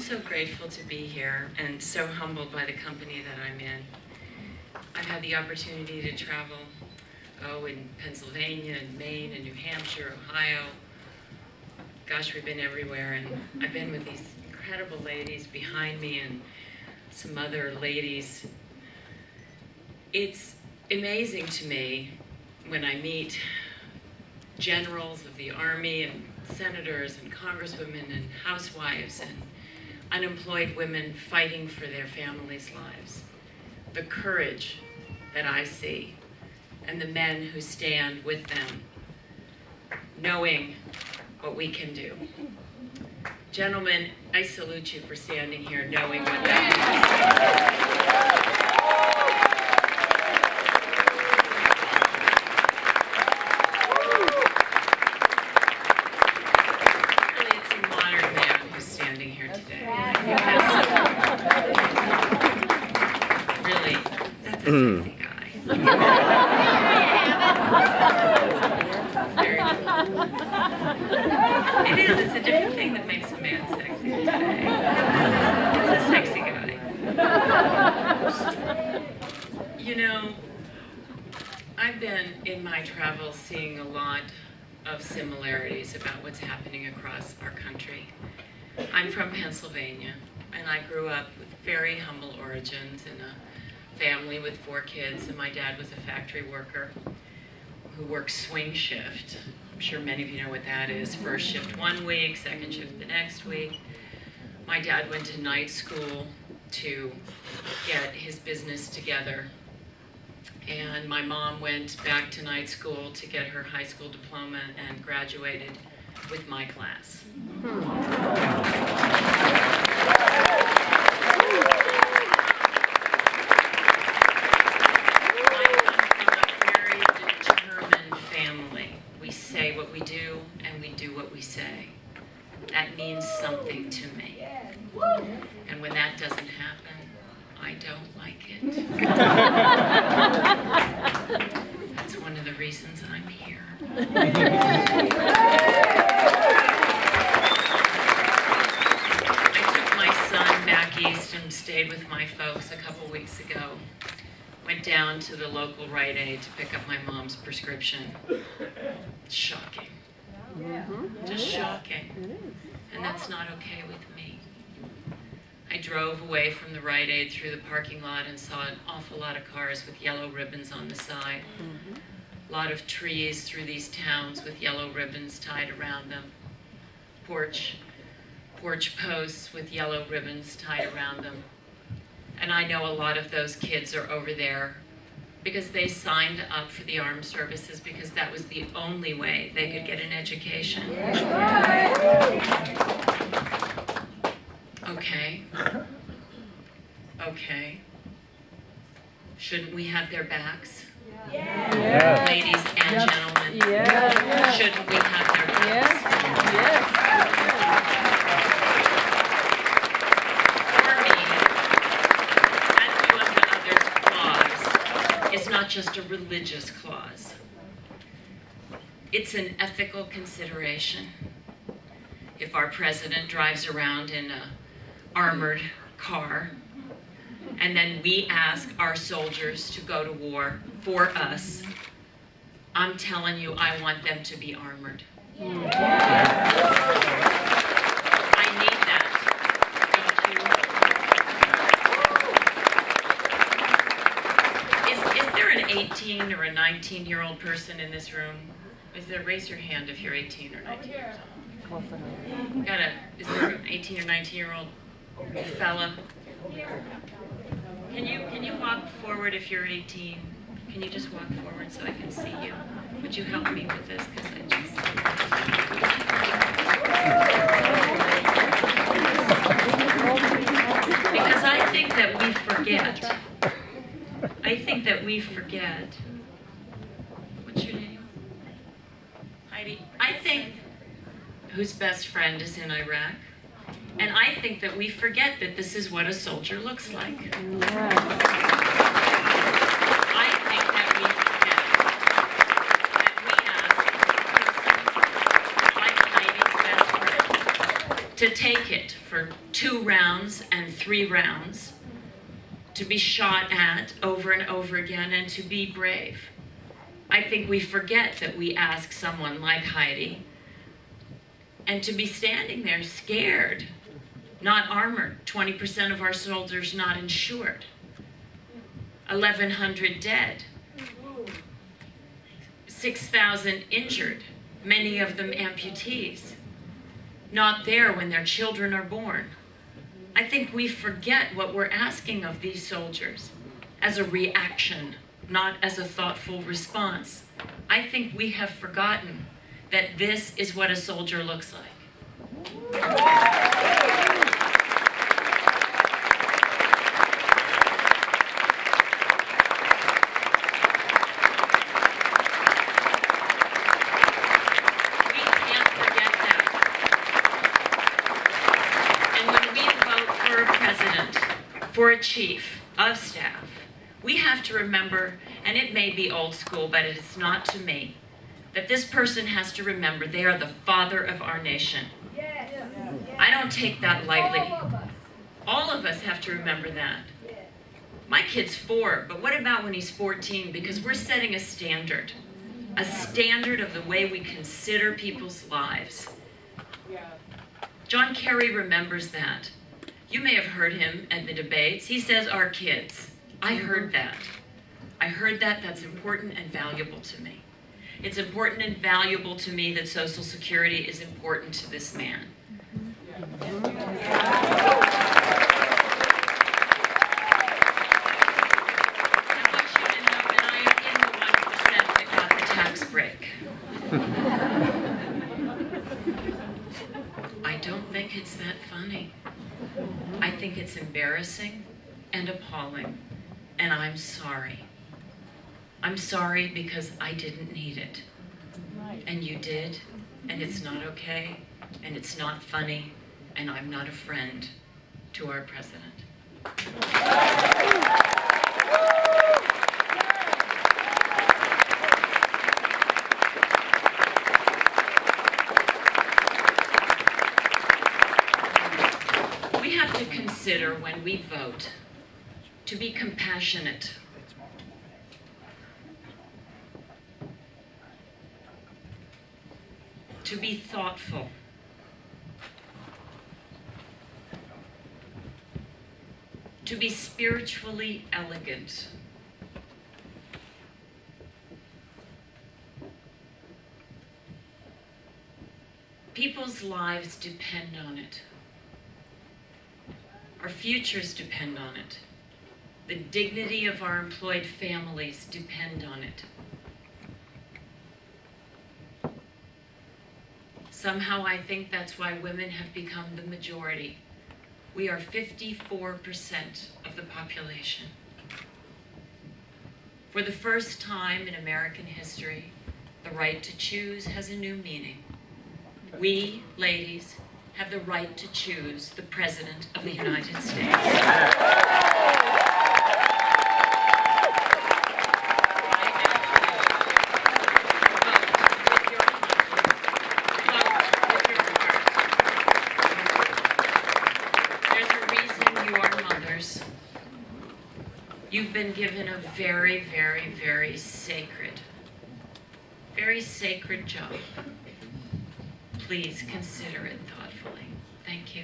so grateful to be here and so humbled by the company that I'm in. I've had the opportunity to travel, in Pennsylvania and Maine and New Hampshire, Ohio. Gosh, we've been everywhere, and I've been with these incredible ladies behind me and some other ladies. It's amazing to me when I meet generals of the Army and senators and congresswomen and housewives and unemployed women fighting for their families' lives. The courage that I see and the men who stand with them, knowing what we can do. Gentlemen, I salute you for standing here knowing what that means. It is, it's a different thing that makes a man sexy today. It's a sexy guy. You know, I've been in my travels seeing a lot of similarities about what's happening across our country. I'm from Pennsylvania, and I grew up with very humble origins in a family with 4 kids, and my dad was a factory worker who worked swing shift. I'm sure many of you know what that is. First shift one week, second shift the next week. My dad went to night school to get his business together. And my mom went back to night school to get her high school diploma and graduated with my class. What we do, and we do what we say. That means something to me. And when that doesn't happen, I don't like it. That's one of the reasons I'm here. I took my son back east and stayed with my folks a couple weeks ago. Went down to the local Rite Aid to pick up my mom's prescription. Shocking. Just shocking. And that's not okay with me. I drove away from the Rite Aid through the parking lot and saw an awful lot of cars with yellow ribbons on the side. A lot of trees through these towns with yellow ribbons tied around them. Porch posts with yellow ribbons tied around them. And I know a lot of those kids are over there because they signed up for the armed services because that was the only way they could get an education. Okay. Okay. Shouldn't we have their backs? Yes. Ladies and gentlemen, shouldn't we have their backs? Yes. It's not just a religious clause. It's an ethical consideration. If our president drives around in an armored car, and then we ask our soldiers to go to war for us, I'm telling you, I want them to be armored. I need that. Is there an 18 or a 19-year-old person in this room? Raise your hand if you're 18 or 19 years old. Is there an 18 or 19-year-old fella? Can you walk forward if you're 18? Can you just walk forward so I can see you? Would you help me with this? Because I think that we forget. I think that we forget. What's your name? Heidi. I think whose best friend is in Iraq. And I think that we forget that this is what a soldier looks like. I think that we forget that we ask like Heidi's best friend to take it for 2 rounds and 3 rounds, to be shot at over and over again, and to be brave. I think we forget that we ask someone like Heidi, and to be standing there scared, not armored, 20% of our soldiers not insured, 1,100 dead, 6,000 injured, many of them amputees, not there when their children are born. I think we forget what we're asking of these soldiers as a reaction, not as a thoughtful response. I think we have forgotten that this is what a soldier looks like. For a chief of staff, we have to remember, and it may be old school, but it is not to me, that this person has to remember they are the father of our nation. I don't take that lightly. All of us have to remember that. My kid's 4, but what about when he's 14? Because we're setting a standard of the way we consider people's lives. John Kerry remembers that. You may have heard him at the debates. He says, our kids. I heard that. I heard that. That's important and valuable to me. It's important and valuable to me that Social Security is important to this man. I want you to know that I am in the 1% that got the tax break. I don't think it's that funny. I think it's embarrassing and appalling, and I'm sorry. I'm sorry because I didn't need it. And you did, and it's not okay, and it's not funny, and I'm not a friend to our president. We have to consider when we vote to be compassionate. To be thoughtful. To be spiritually elegant. People's lives depend on it. Our futures depend on it. The dignity of our employed families depend on it. Somehow I think that's why women have become the majority. We are 54% of the population. For the first time in American history, the right to choose has a new meaning. We, ladies, have the right to choose the President of the United States. You've been given a very, very, very sacred job. Please consider it thoughtfully. Thank you.